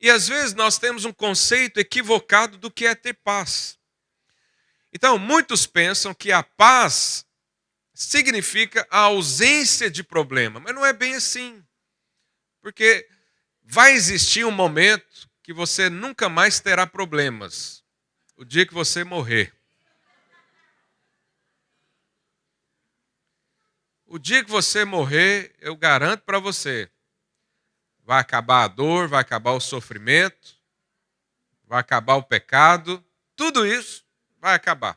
E às vezes nós temos um conceito equivocado do que é ter paz. Então, muitos pensam que a paz significa a ausência de problema, mas não é bem assim. Porque vai existir um momento que você nunca mais terá problemas. O dia que você morrer. O dia que você morrer, eu garanto para você, vai acabar a dor, vai acabar o sofrimento, vai acabar o pecado, tudo isso vai acabar.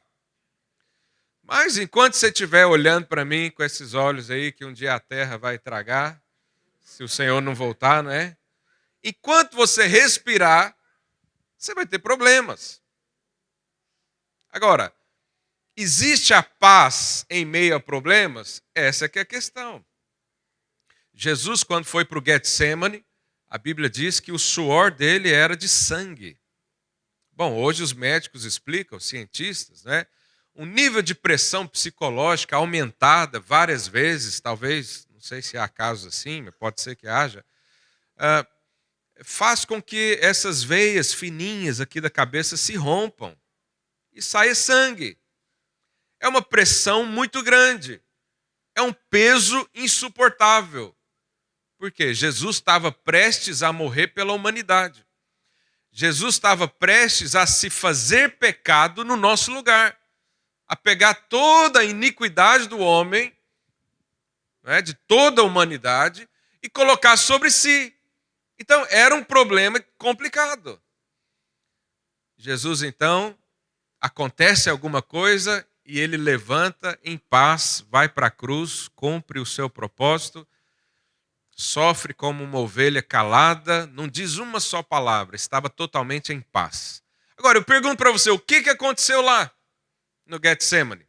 Mas enquanto você estiver olhando para mim com esses olhos aí, que um dia a terra vai tragar, se o Senhor não voltar, não é? Enquanto você respirar, você vai ter problemas. Agora, existe a paz em meio a problemas? Essa é que é a questão. Jesus, quando foi para o Getsemane, a Bíblia diz que o suor dele era de sangue. Bom, hoje os médicos explicam, os cientistas, né? Um nível de pressão psicológica aumentada várias vezes, talvez, não sei se há casos assim, mas pode ser que haja, faz com que essas veias fininhas aqui da cabeça se rompam e saia sangue. É uma pressão muito grande. É um peso insuportável. Por quê? Jesus estava prestes a morrer pela humanidade. Jesus estava prestes a se fazer pecado no nosso lugar. A pegar toda a iniquidade do homem, né, de toda a humanidade, e colocar sobre si. Então, era um problema complicado. Jesus, então, acontece alguma coisa e ele levanta em paz, vai para a cruz, cumpre o seu propósito, sofre como uma ovelha calada, não diz uma só palavra, estava totalmente em paz. Agora, eu pergunto para você, o que aconteceu lá no Getsemane?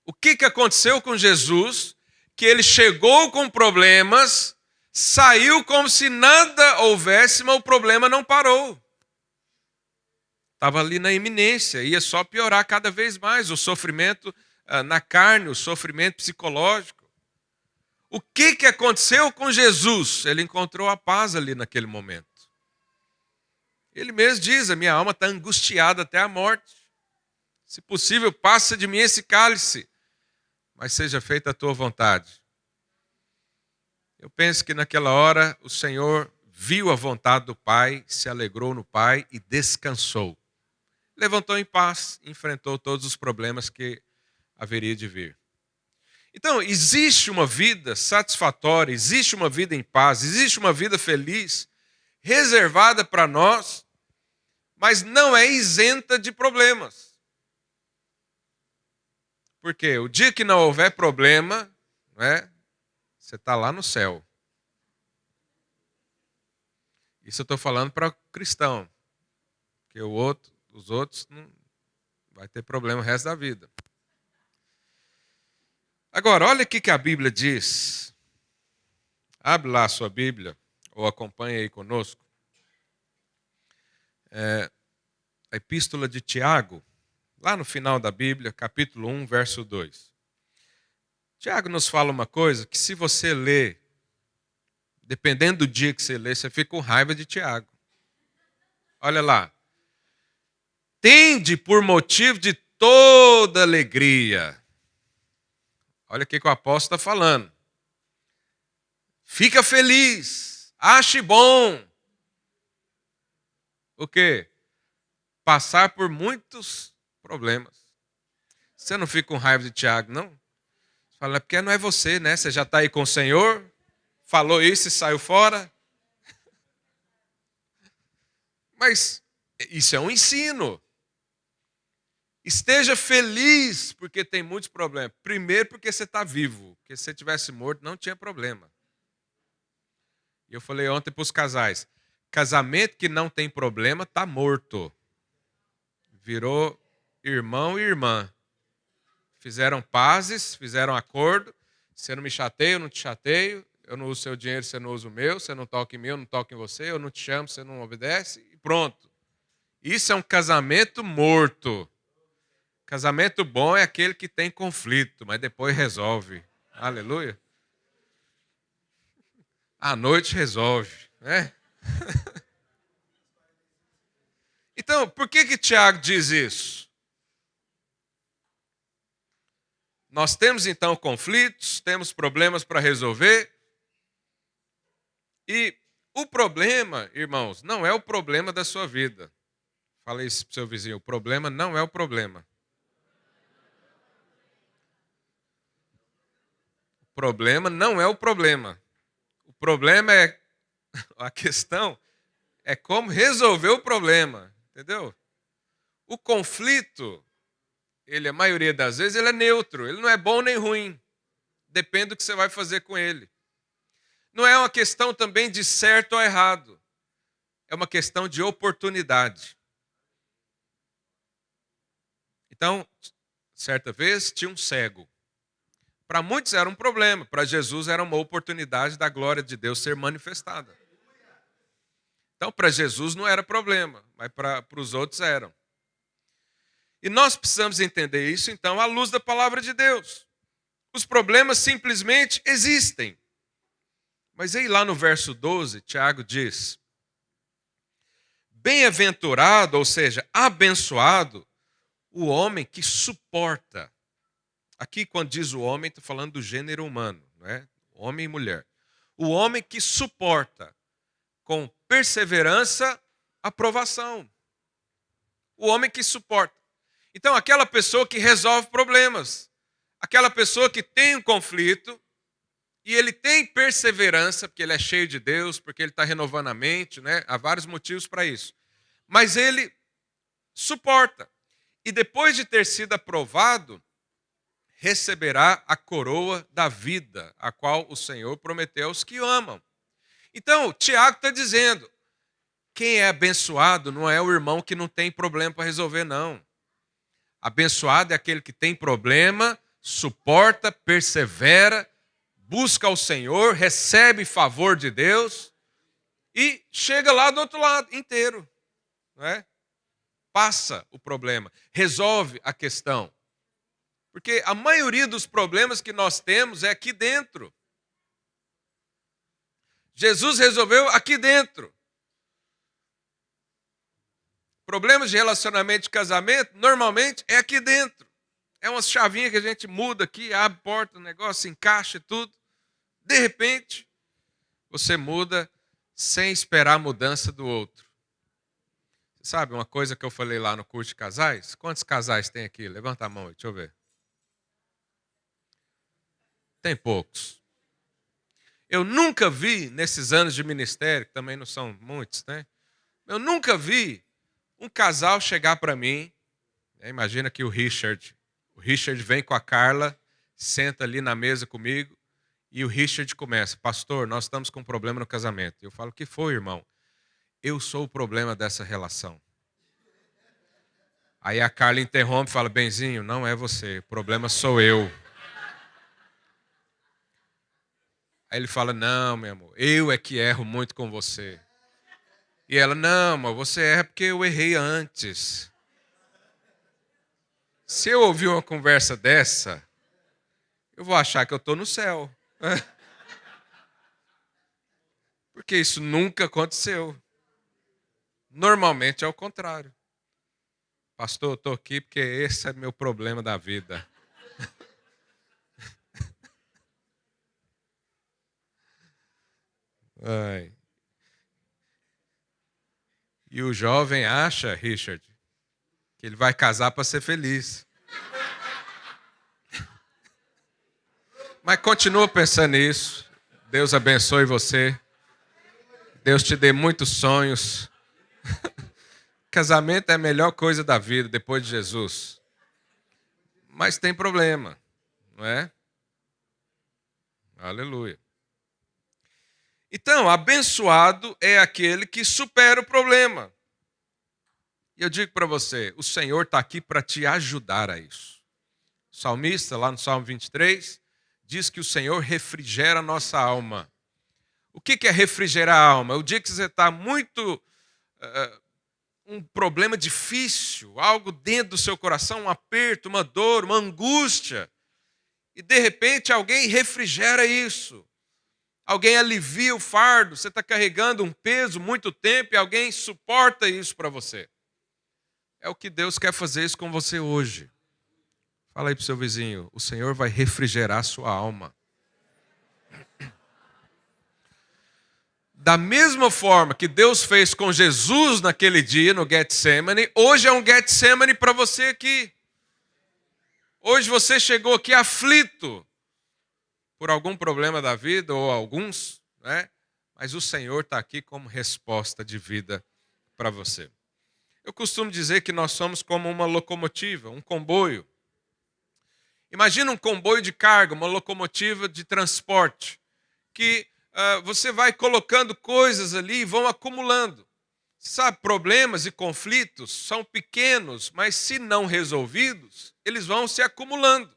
O que aconteceu com Jesus, que ele chegou com problemas, saiu como se nada houvesse, mas o problema não parou. Estava ali na iminência, ia só piorar cada vez mais o sofrimento na carne, o sofrimento psicológico. O que aconteceu com Jesus? Ele encontrou a paz ali naquele momento. Ele mesmo diz, a minha alma está angustiada até a morte. Se possível, passa de mim esse cálice, mas seja feita a tua vontade. Eu penso que naquela hora o Senhor viu a vontade do Pai, se alegrou no Pai e descansou. Levantou em paz, enfrentou todos os problemas que haveria de vir. Então, existe uma vida satisfatória, existe uma vida em paz, existe uma vida feliz, reservada para nós, mas não é isenta de problemas. Porque o dia que não houver problema, não é? Você está lá no céu. Isso eu estou falando para cristão, porque os outros não vai ter problema o resto da vida. Agora, olha o que a Bíblia diz. Abre lá a sua Bíblia, ou acompanhe aí conosco. A Epístola de Tiago, lá no final da Bíblia, capítulo 1, verso 2. Tiago nos fala uma coisa que se você ler, dependendo do dia que você lê, você fica com raiva de Tiago. Olha lá. Tende por motivo de toda alegria. Olha o que o apóstolo está falando. Fica feliz, ache bom. O quê? Passar por muitos problemas. Você não fica com raiva de Tiago, não? Você fala, porque não é você, né? Você já está aí com o Senhor, falou isso e saiu fora. Mas isso é um ensino. Esteja feliz porque tem muitos problemas. Primeiro porque você está vivo. Porque se você tivesse morto não tinha problema. E eu falei ontem para os casais, casamento que não tem problema está morto. Virou irmão e irmã. Fizeram pazes, fizeram acordo. Você não me chateia, eu não te chateio. Eu não uso seu dinheiro, você não usa o meu. Você não toca em mim, eu não toco em você. Eu não te chamo, você não obedece. E pronto. Isso é um casamento morto. Casamento bom é aquele que tem conflito, mas depois resolve. Aleluia. À noite resolve, né? Então, por que Tiago diz isso? Nós temos então conflitos, temos problemas para resolver. E o problema, irmãos, não é o problema da sua vida. Fala isso para o seu vizinho, o problema não é o problema. O problema não é o problema. O problema é, a questão é como resolver o problema, entendeu? O conflito, a maioria das vezes, ele é neutro, ele não é bom nem ruim. Depende do que você vai fazer com ele. Não é uma questão também de certo ou errado. É uma questão de oportunidade. Então, certa vez, tinha um cego. Para muitos era um problema, para Jesus era uma oportunidade da glória de Deus ser manifestada. Então, para Jesus não era problema, mas para os outros eram. E nós precisamos entender isso, então, à luz da palavra de Deus. Os problemas simplesmente existem. Mas aí lá no verso 12, Tiago diz: bem-aventurado, ou seja, abençoado, o homem que suporta. Aqui, quando diz o homem, está falando do gênero humano, não é? Homem e mulher. O homem que suporta com perseverança a provação. O homem que suporta. Então, aquela pessoa que resolve problemas. Aquela pessoa que tem um conflito e ele tem perseverança, porque ele é cheio de Deus, porque ele está renovando a mente, né? Há vários motivos para isso. Mas ele suporta. E depois de ter sido aprovado, receberá a coroa da vida, a qual o Senhor prometeu aos que o amam. Então, Tiago está dizendo, quem é abençoado não é o irmão que não tem problema para resolver, não. Abençoado é aquele que tem problema, suporta, persevera, busca o Senhor, recebe favor de Deus e chega lá do outro lado inteiro, não é? Passa o problema, resolve a questão. Porque a maioria dos problemas que nós temos é aqui dentro. Jesus resolveu aqui dentro. Problemas de relacionamento, de casamento, normalmente é aqui dentro. É umas chavinhas que a gente muda aqui, abre porta, o negócio encaixa e tudo. De repente, você muda sem esperar a mudança do outro. Você sabe uma coisa que eu falei lá no curso de casais? Quantos casais tem aqui? Levanta a mão aí, deixa eu ver. Tem poucos. Eu nunca vi, nesses anos de ministério, que também não são muitos, né? Eu nunca vi um casal chegar para mim, imagina que o Richard vem com a Carla, senta ali na mesa comigo, e o Richard começa, pastor, nós estamos com um problema no casamento. Eu falo, o que foi, irmão? Eu sou o problema dessa relação. Aí a Carla interrompe e fala, benzinho, não é você, o problema sou eu. Aí ele fala, não, meu amor, eu é que erro muito com você. E ela, não, mas você erra porque eu errei antes. Se eu ouvir uma conversa dessa, eu vou achar que eu estou no céu. Porque isso nunca aconteceu. Normalmente é o contrário. Pastor, eu estou aqui porque esse é meu problema da vida. Ai. E o jovem acha, Richard, que ele vai casar para ser feliz. Mas continua pensando nisso. Deus abençoe você. Deus te dê muitos sonhos. Casamento é a melhor coisa da vida depois de Jesus. Mas tem problema, não é? Aleluia. Então, abençoado é aquele que supera o problema. E eu digo para você, o Senhor está aqui para te ajudar a isso. O salmista, lá no Salmo 23, diz que o Senhor refrigera a nossa alma. O que é refrigerar a alma? O dia que você está muito... um problema difícil, algo dentro do seu coração, um aperto, uma dor, uma angústia. E de repente alguém refrigera isso. Alguém alivia o fardo, você está carregando um peso muito tempo e alguém suporta isso para você. É o que Deus quer fazer isso com você hoje. Fala aí para o seu vizinho, o Senhor vai refrigerar a sua alma. Da mesma forma que Deus fez com Jesus naquele dia, no Getsemane, hoje é um Getsemane para você aqui. Hoje você chegou aqui aflito por algum problema da vida, ou alguns, né? Mas o Senhor está aqui como resposta de vida para você. Eu costumo dizer que nós somos como uma locomotiva, um comboio. Imagina um comboio de carga, uma locomotiva de transporte, que você vai colocando coisas ali e vão acumulando. Sabe, problemas e conflitos são pequenos, mas se não resolvidos, eles vão se acumulando.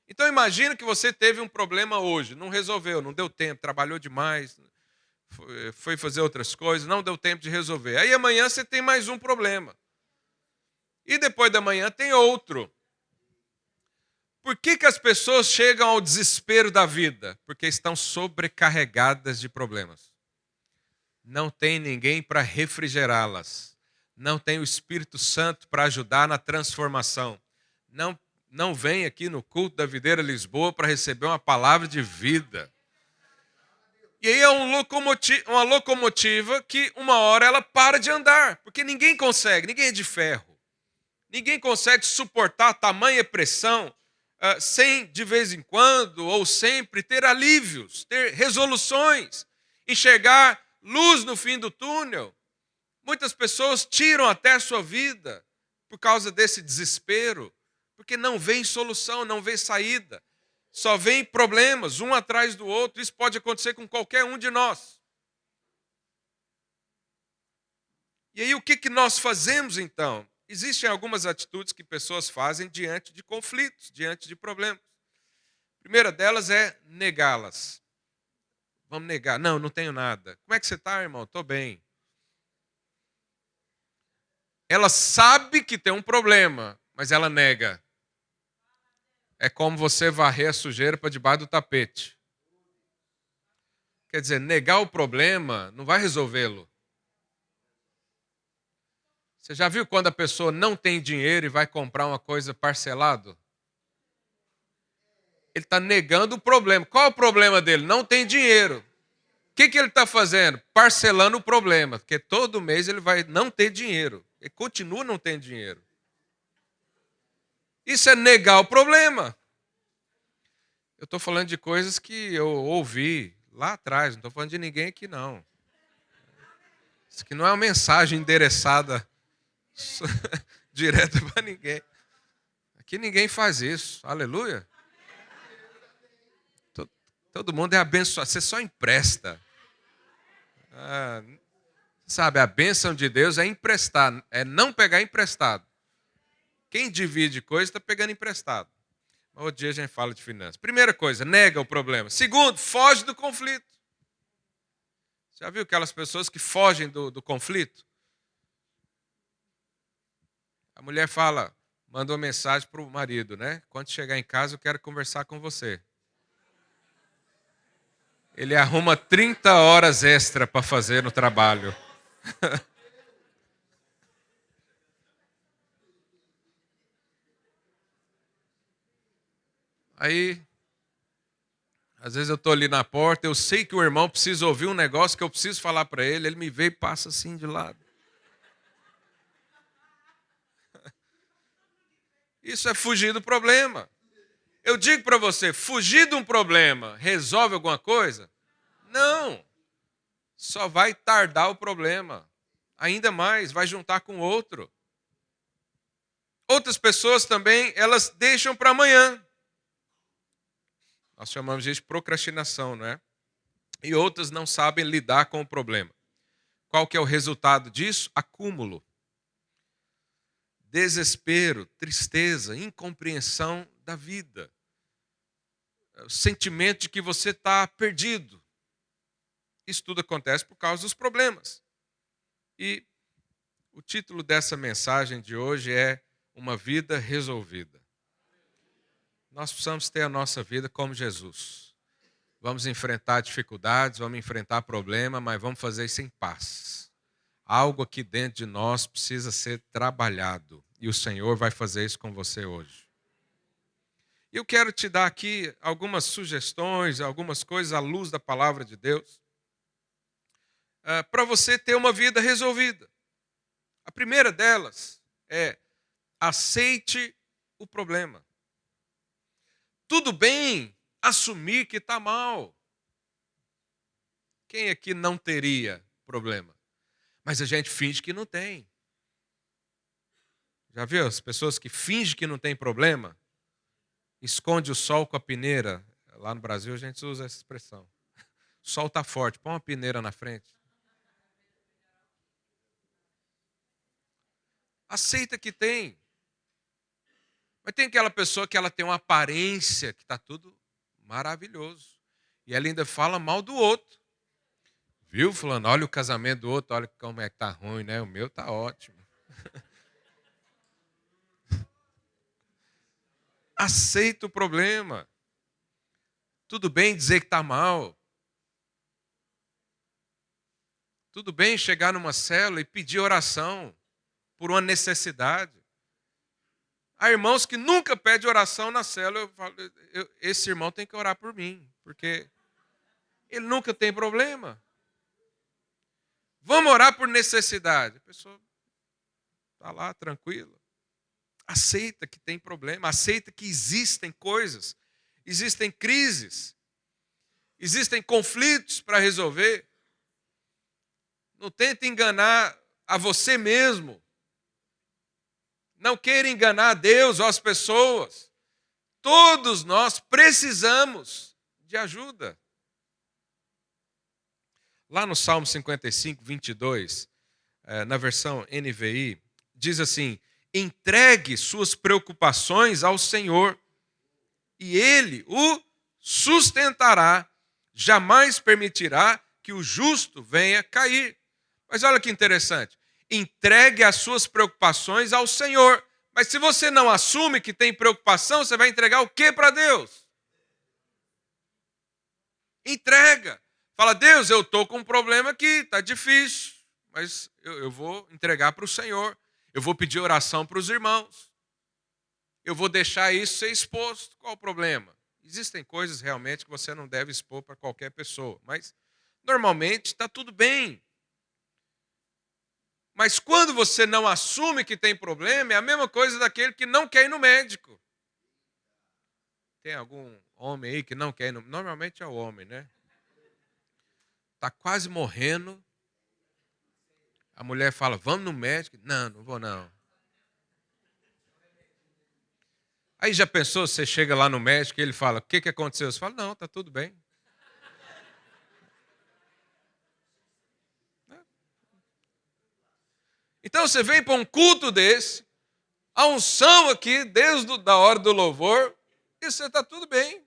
Então imagina que você teve um problema hoje, não resolveu, não deu tempo, trabalhou demais, foi fazer outras coisas, não deu tempo de resolver. Aí amanhã você tem mais um problema. E depois da manhã tem outro. Por que as pessoas chegam ao desespero da vida? Porque estão sobrecarregadas de problemas. Não tem ninguém para refrigerá-las. Não tem o Espírito Santo para ajudar na transformação. Não vem aqui no culto da Videira Lisboa para receber uma palavra de vida. E aí é uma locomotiva que uma hora ela para de andar, porque ninguém consegue, ninguém é de ferro. Ninguém consegue suportar tamanha pressão sem, de vez em quando, ou sempre, ter alívios, ter resoluções, enxergar luz no fim do túnel. Muitas pessoas tiram até a sua vida por causa desse desespero, porque não vem solução, não vem saída. Só vem problemas, um atrás do outro. Isso pode acontecer com qualquer um de nós. E aí o que nós fazemos então? Existem algumas atitudes que pessoas fazem diante de conflitos, diante de problemas. A primeira delas é negá-las. Vamos negar. Não tenho nada. Como é que você está, irmão? Estou bem. Ela sabe que tem um problema, mas ela nega. É como você varrer a sujeira para debaixo do tapete. Quer dizer, negar o problema não vai resolvê-lo. Você já viu quando a pessoa não tem dinheiro e vai comprar uma coisa parcelado? Ele está negando o problema. Qual é o problema dele? Não tem dinheiro. O que ele está fazendo? Parcelando o problema. Porque todo mês ele vai não ter dinheiro. Ele continua não tendo dinheiro. Isso é negar o problema. Eu estou falando de coisas que eu ouvi lá atrás. Não estou falando de ninguém aqui, não. Isso aqui não é uma mensagem endereçada direta para ninguém. Aqui ninguém faz isso. Aleluia. Todo mundo é abençoado. Você só empresta. Sabe, a bênção de Deus é emprestar, é não pegar emprestado. Quem divide coisa está pegando emprestado. Outro dia a gente fala de finanças. Primeira coisa, nega o problema. Segundo, foge do conflito. Já viu aquelas pessoas que fogem do conflito? A mulher fala, manda uma mensagem para o marido, né? Quando chegar em casa eu quero conversar com você. Ele arruma 30 horas extra para fazer no trabalho. Aí, às vezes eu estou ali na porta, eu sei que o irmão precisa ouvir um negócio que eu preciso falar para ele, ele me vê e passa assim de lado. Isso é fugir do problema. Eu digo para você, fugir de um problema resolve alguma coisa? Não. Só vai tardar o problema. Ainda mais, vai juntar com outro. Outras pessoas também, elas deixam para amanhã. Nós chamamos de procrastinação, não é? E outras não sabem lidar com o problema. Qual que é o resultado disso? Acúmulo. Desespero, tristeza, incompreensão da vida. O sentimento de que você está perdido. Isso tudo acontece por causa dos problemas. E o título dessa mensagem de hoje é Uma Vida Resolvida. Nós precisamos ter a nossa vida como Jesus. Vamos enfrentar dificuldades, vamos enfrentar problemas, mas vamos fazer isso em paz. Algo aqui dentro de nós precisa ser trabalhado. E o Senhor vai fazer isso com você hoje. Eu quero te dar aqui algumas sugestões, algumas coisas à luz da palavra de Deus, para você ter uma vida resolvida. A primeira delas é: aceite o problema. Tudo bem assumir que está mal. Quem aqui não teria problema? Mas a gente finge que não tem. Já viu as pessoas que fingem que não tem problema? Esconde o sol com a peneira. Lá no Brasil a gente usa essa expressão. O sol está forte, põe uma peneira na frente. Aceita que tem. Mas tem aquela pessoa que ela tem uma aparência que está tudo maravilhoso. E ela ainda fala mal do outro. Viu, fulano? Olha o casamento do outro, olha como é que está ruim, né? O meu está ótimo. Aceita o problema. Tudo bem dizer que está mal. Tudo bem chegar numa célula e pedir oração por uma necessidade. Há irmãos que nunca pedem oração na célula. Eu falo, esse irmão tem que orar por mim, porque ele nunca tem problema. Vamos orar por necessidade. A pessoa está lá tranquila. Aceita que tem problema, aceita que existem coisas, existem crises, existem conflitos para resolver. Não tente enganar a você mesmo. Não queira enganar a Deus ou as pessoas. Todos nós precisamos de ajuda. Lá no Salmo 55, 22, na versão NVI, diz assim: entregue suas preocupações ao Senhor e Ele o sustentará, jamais permitirá que o justo venha cair. Mas olha que interessante, entregue as suas preocupações ao Senhor. Mas se você não assume que tem preocupação, você vai entregar o que para Deus? Entrega. Fala: Deus, eu estou com um problema aqui, está difícil, mas eu vou entregar para o Senhor. Eu vou pedir oração para os irmãos. Eu vou deixar isso ser exposto. Qual o problema? Existem coisas realmente que você não deve expor para qualquer pessoa, mas normalmente está tudo bem. Mas quando você não assume que tem problema, é a mesma coisa daquele que não quer ir no médico. Tem algum homem aí que não quer ir no... Normalmente é o homem, né? Está quase morrendo. A mulher fala: vamos no médico. Não, não vou não. Aí já pensou, você chega lá no médico e ele fala: o que aconteceu? Você fala: não, está tudo bem. Então você vem para um culto desse, a unção aqui, desde a hora do louvor, e você está tudo bem.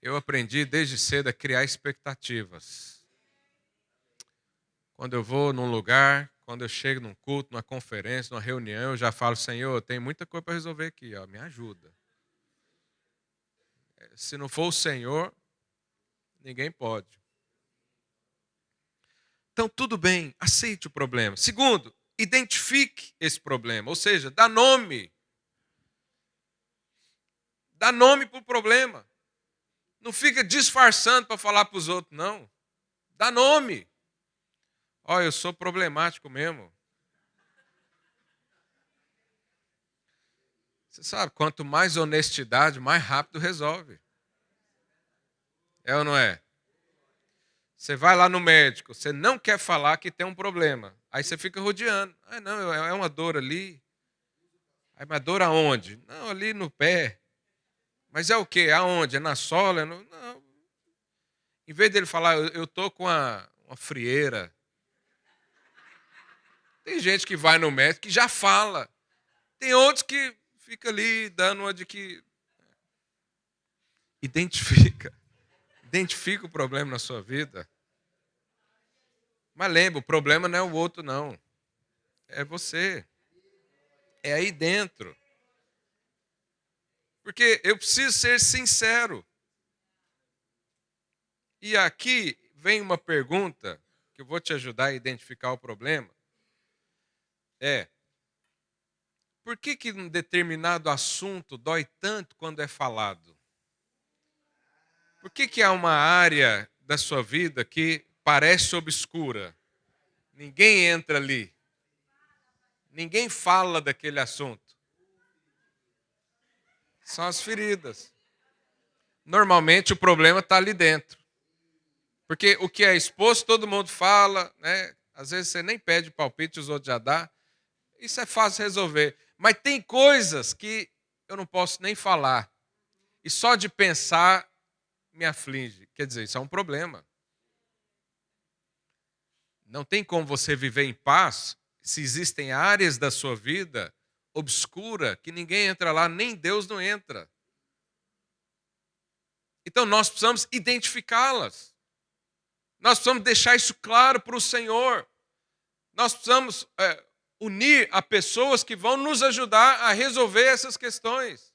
Eu aprendi desde cedo a criar expectativas. Quando eu vou num lugar, quando eu chego num culto, numa conferência, numa reunião, eu já falo: Senhor, eu tenho muita coisa para resolver aqui, ó, me ajuda. Se não for o Senhor, ninguém pode. Então, tudo bem, aceite o problema. Segundo, identifique esse problema, ou seja, dá nome. Dá nome para o problema. Não fica disfarçando para falar para os outros, não. Dá nome. Ó, eu sou problemático mesmo. Você sabe, quanto mais honestidade, mais rápido resolve. É ou não é? Você vai lá no médico, você não quer falar que tem um problema. Aí você fica rodeando. Ah, não, é uma dor ali. Aí, mas dor aonde? Não, ali no pé. Mas é o quê? Aonde? É na sola? Não. Em vez dele falar: eu estou com uma frieira. Tem gente que vai no médico que já fala. Tem outros que fica ali dando uma de que... Identifica o problema na sua vida. Mas lembra, o problema não é o outro, não. É você. É aí dentro. Porque eu preciso ser sincero. E aqui vem uma pergunta que eu vou te ajudar a identificar o problema. Por que um determinado assunto dói tanto quando é falado? Por que há uma área da sua vida que parece obscura? Ninguém entra ali. Ninguém fala daquele assunto. São as feridas. Normalmente o problema está ali dentro. Porque o que é exposto, todo mundo fala, né? Às vezes você nem pede palpite, os outros já dão. Isso é fácil resolver. Mas tem coisas que eu não posso nem falar. E só de pensar me aflige. Quer dizer, isso é um problema. Não tem como você viver em paz se existem áreas da sua vida obscura que ninguém entra lá, nem Deus não entra. Então nós precisamos identificá-las. Nós precisamos deixar isso claro para o Senhor. Nós precisamos unir a pessoas que vão nos ajudar a resolver essas questões.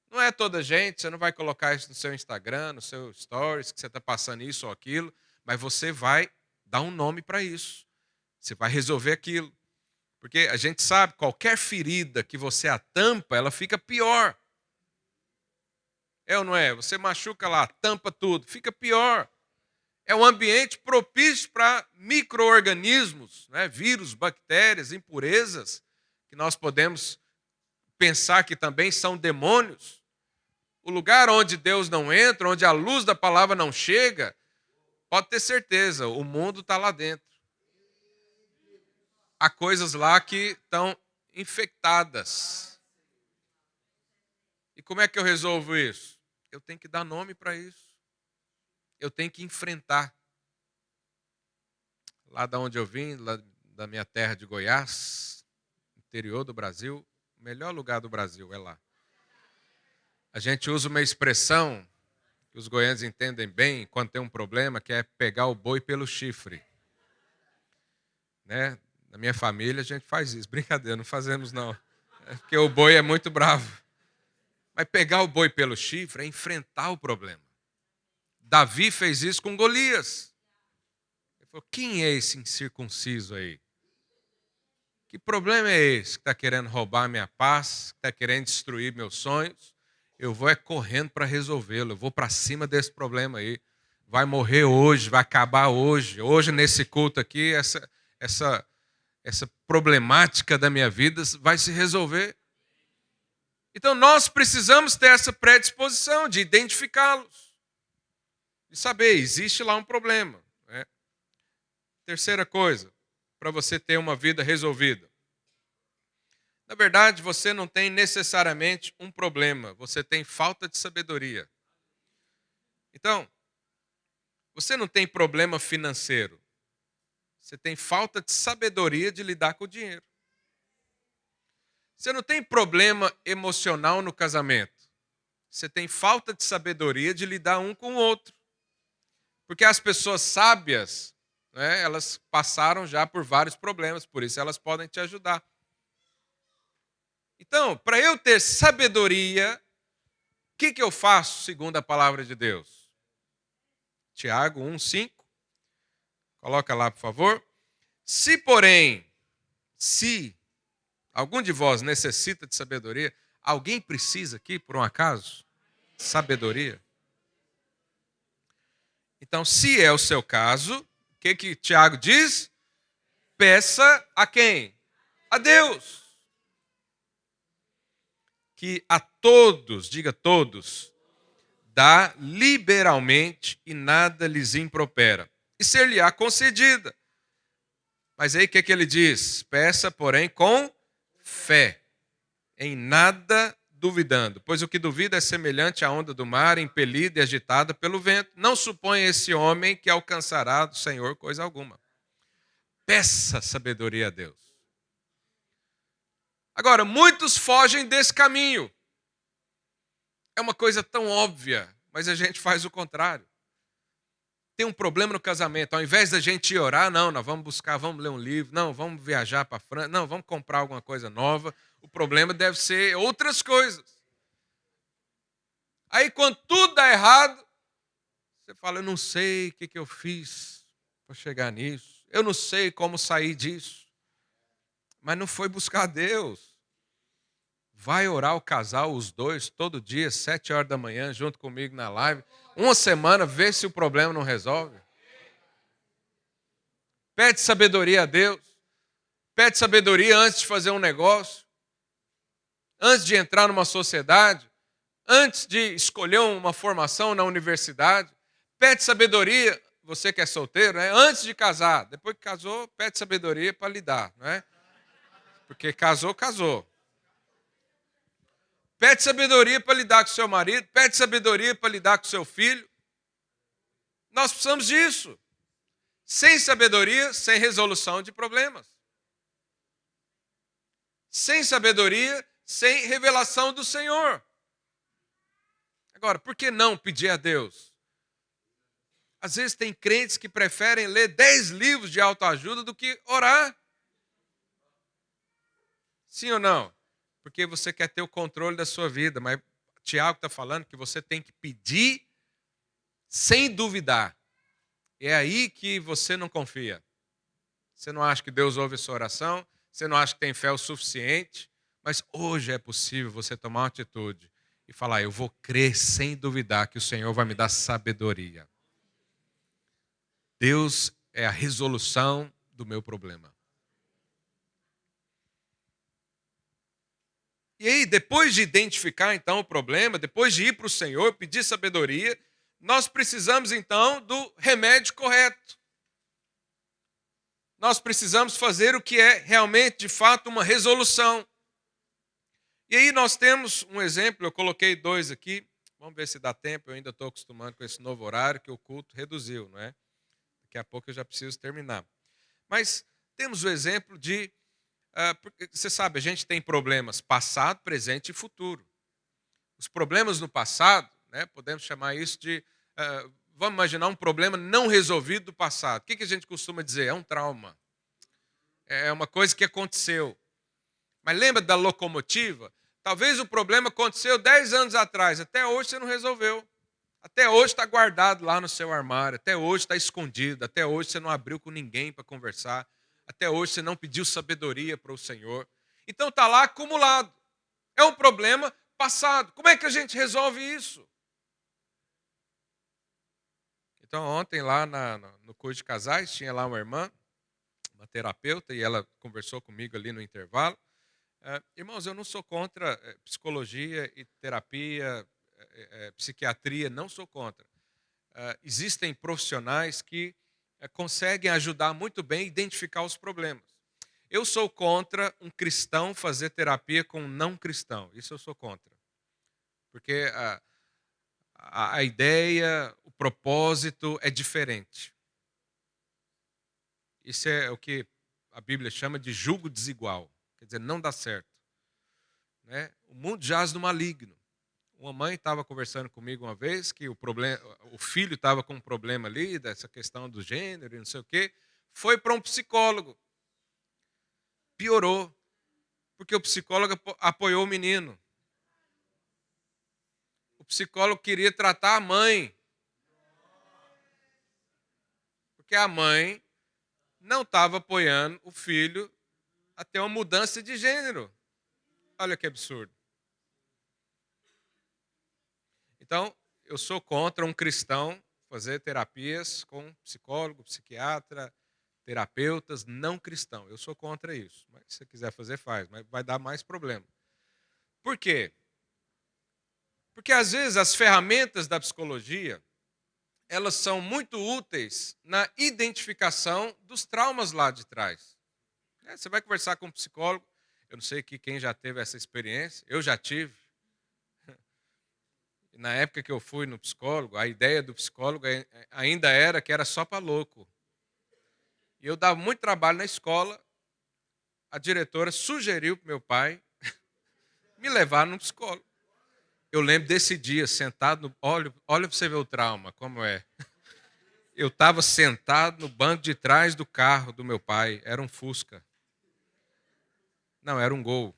Não é toda gente, você não vai colocar isso no seu Instagram, no seu Stories, que você está passando isso ou aquilo, mas você vai dar um nome para isso. Você vai resolver aquilo. Porque a gente sabe, qualquer ferida que você atampa, ela fica pior. É ou não é? Você machuca lá, tampa tudo, fica pior. É um ambiente propício para micro-organismos, né? Vírus, bactérias, impurezas, que nós podemos pensar que também são demônios. O lugar onde Deus não entra, onde a luz da palavra não chega, pode ter certeza, o mundo está lá dentro. Há coisas lá que estão infectadas. E como é que eu resolvo isso? Eu tenho que dar nome para isso. Eu tenho que enfrentar. Lá da onde eu vim, lá da minha terra de Goiás, interior do Brasil, o melhor lugar do Brasil é lá. A gente usa uma expressão que os goianos entendem bem quando tem um problema, que é pegar o boi pelo chifre. Né? Na minha família a gente faz isso. Brincadeira, não fazemos não. É porque o boi é muito bravo. Mas pegar o boi pelo chifre é enfrentar o problema. Davi fez isso com Golias. Ele falou, quem é esse incircunciso aí? Que problema é esse que está querendo roubar minha paz, que está querendo destruir meus sonhos? Eu vou correndo para resolvê-lo, eu vou para cima desse problema aí. Vai morrer hoje, vai acabar hoje. Hoje, nesse culto aqui, essa problemática da minha vida vai se resolver. Então, nós precisamos ter essa predisposição de identificá-los. De saber, existe lá um problema. Né? Terceira coisa, para você ter uma vida resolvida. Na verdade, você não tem necessariamente um problema, você tem falta de sabedoria. Então, você não tem problema financeiro, você tem falta de sabedoria de lidar com o dinheiro. Você não tem problema emocional no casamento, você tem falta de sabedoria de lidar um com o outro. Porque as pessoas sábias, né, elas passaram já por vários problemas, por isso elas podem te ajudar. Então, para eu ter sabedoria, o que eu faço segundo a palavra de Deus? Tiago 1,5. Coloca lá, por favor. Se, porém, algum de vós necessita de sabedoria, alguém precisa aqui, por um acaso? Sabedoria? Então, se é o seu caso, o que Tiago diz? Peça a quem? A Deus. Que a todos, diga todos, dá liberalmente e nada lhes impropera. E ser-lhe-á concedida. Mas aí o que ele diz? Peça, porém, com fé, em nada duvidando, pois o que duvida é semelhante à onda do mar, impelida e agitada pelo vento. Não suponha esse homem que alcançará do Senhor coisa alguma. Peça sabedoria a Deus. Agora, muitos fogem desse caminho. É uma coisa tão óbvia, mas a gente faz o contrário. Tem um problema no casamento, ao invés da gente ir orar, não, nós vamos buscar, vamos ler um livro, não, vamos viajar para a França, não, vamos comprar alguma coisa nova. O problema deve ser outras coisas. Aí quando tudo dá errado, você fala, eu não sei o que eu fiz para chegar nisso. Eu não sei como sair disso. Mas não foi buscar Deus. Vai orar o casal, os dois, todo dia, 7 horas da manhã, junto comigo na live. Uma semana, vê se o problema não resolve. Pede sabedoria a Deus. Pede sabedoria antes de fazer um negócio. Antes de entrar numa sociedade. Antes de escolher uma formação na universidade. Pede sabedoria, você que é solteiro, né? Antes de casar. Depois que casou, pede sabedoria para lidar, não é? Porque casou, casou. Pede sabedoria para lidar com seu marido, pede sabedoria para lidar com seu filho. Nós precisamos disso. Sem sabedoria, sem resolução de problemas. Sem sabedoria, sem revelação do Senhor. Agora, por que não pedir a Deus? Às vezes tem crentes que preferem ler 10 livros de autoajuda do que orar. Sim ou não? Porque você quer ter o controle da sua vida, mas Tiago está falando que você tem que pedir sem duvidar. É aí que você não confia. Você não acha que Deus ouve a sua oração, você não acha que tem fé o suficiente, mas hoje é possível você tomar uma atitude e falar, eu vou crer sem duvidar que o Senhor vai me dar sabedoria. Deus é a resolução do meu problema. E aí, depois de identificar então o problema, depois de ir para o Senhor, pedir sabedoria, nós precisamos então do remédio correto. Nós precisamos fazer o que é realmente, de fato, uma resolução. E aí nós temos um exemplo, eu coloquei 2 aqui, vamos ver se dá tempo, eu ainda estou acostumando com esse novo horário que o culto reduziu, não é? Daqui a pouco eu já preciso terminar. Mas temos o exemplo de... porque, você sabe, a gente tem problemas passado, presente e futuro. Os problemas no passado, né, podemos chamar isso de... vamos imaginar um problema não resolvido do passado. O que a gente costuma dizer? É um trauma. É uma coisa que aconteceu. Mas lembra da locomotiva? Talvez o problema aconteceu 10 anos atrás. Até hoje você não resolveu. Até hoje está guardado lá no seu armário. Até hoje está escondido. Até hoje você não abriu com ninguém para conversar. Até hoje você não pediu sabedoria para o Senhor. Então está lá acumulado. É um problema passado. Como é que a gente resolve isso? Então ontem lá no curso de casais tinha lá uma irmã, uma terapeuta, e ela conversou comigo ali no intervalo. Irmãos, eu não sou contra psicologia e terapia, psiquiatria, não sou contra. Existem profissionais que conseguem ajudar muito bem a identificar os problemas. Eu sou contra um cristão fazer terapia com um não cristão. Isso eu sou contra. Porque a ideia, o propósito é diferente. Isso é o que a Bíblia chama de julgo desigual. Quer dizer, não dá certo. Né? O mundo jaz no maligno. Uma mãe estava conversando comigo uma vez que o filho estava com um problema ali, dessa questão do gênero e não sei o quê. Foi para um psicólogo. Piorou. Porque o psicólogo apoiou o menino. O psicólogo queria tratar a mãe. Porque a mãe não estava apoiando o filho a ter uma mudança de gênero. Olha que absurdo. Então, eu sou contra um cristão fazer terapias com psicólogo, psiquiatra, terapeutas não cristãos. Eu sou contra isso. Mas se você quiser fazer, faz. Mas vai dar mais problema. Por quê? Porque às vezes as ferramentas da psicologia, elas são muito úteis na identificação dos traumas lá de trás. Você vai conversar com um psicólogo, eu não sei aqui quem já teve essa experiência, eu já tive. Na época que eu fui no psicólogo, a ideia do psicólogo ainda era que era só para louco. E eu dava muito trabalho na escola, a diretora sugeriu para meu pai me levar no psicólogo. Eu lembro desse dia, sentado, olha para você ver o trauma, como é. Eu estava sentado no banco de trás do carro do meu pai, era um Fusca. Não, era um Gol.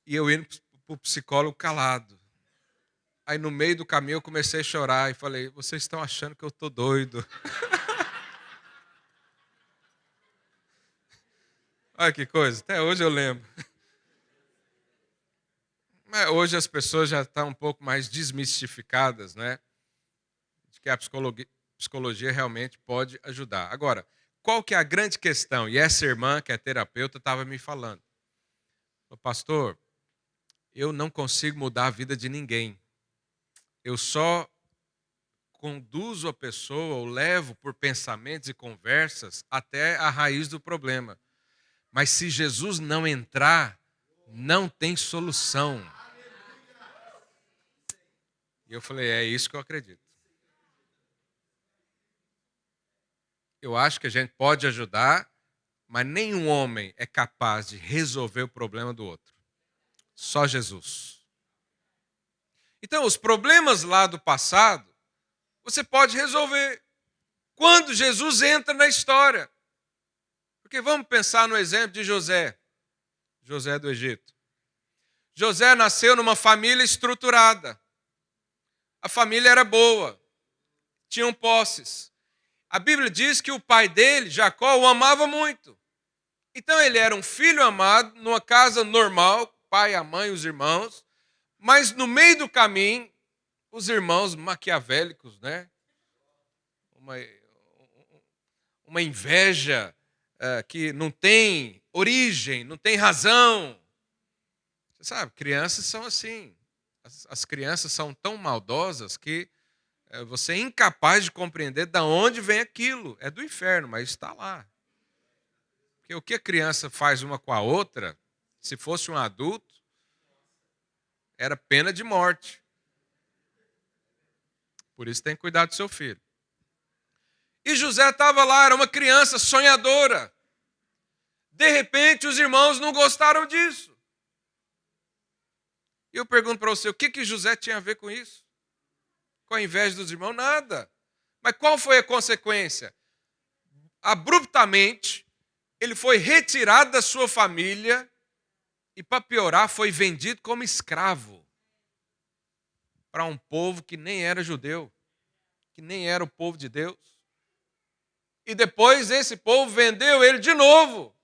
E eu indo para o psicólogo calado. Aí no meio do caminho eu comecei a chorar e falei, vocês estão achando que eu estou doido. Olha que coisa, até hoje eu lembro. Mas hoje as pessoas já estão um pouco mais desmistificadas, né? De que a psicologia realmente pode ajudar. Agora, qual que é a grande questão? E essa irmã, que é terapeuta, estava me falando. Pastor, eu não consigo mudar a vida de ninguém. Eu só conduzo a pessoa, ou levo por pensamentos e conversas até a raiz do problema. Mas se Jesus não entrar, não tem solução. E eu falei, é isso que eu acredito. Eu acho que a gente pode ajudar, mas nenhum homem é capaz de resolver o problema do outro. Só Jesus. Então, os problemas lá do passado, você pode resolver quando Jesus entra na história. Porque vamos pensar no exemplo de José. José do Egito. José nasceu numa família estruturada. A família era boa. Tinham posses. A Bíblia diz que o pai dele, Jacó, o amava muito. Então ele era um filho amado, numa casa normal, o pai, a mãe, os irmãos, mas no meio do caminho, os irmãos maquiavélicos, né? Uma inveja que não tem origem, não tem razão. Você sabe, crianças são assim. As crianças são tão maldosas que você é incapaz de compreender de onde vem aquilo. É do inferno, mas está lá. Porque o que a criança faz uma com a outra, se fosse um adulto, era pena de morte. Por isso tem que cuidar do seu filho. E José estava lá, era uma criança sonhadora. De repente, os irmãos não gostaram disso. E eu pergunto para você, o que José tinha a ver com isso? Com a inveja dos irmãos? Nada. Mas qual foi a consequência? Abruptamente, ele foi retirado da sua família e, para piorar, foi vendido como escravo para um povo que nem era judeu, que nem era o povo de Deus. E depois esse povo vendeu ele de novo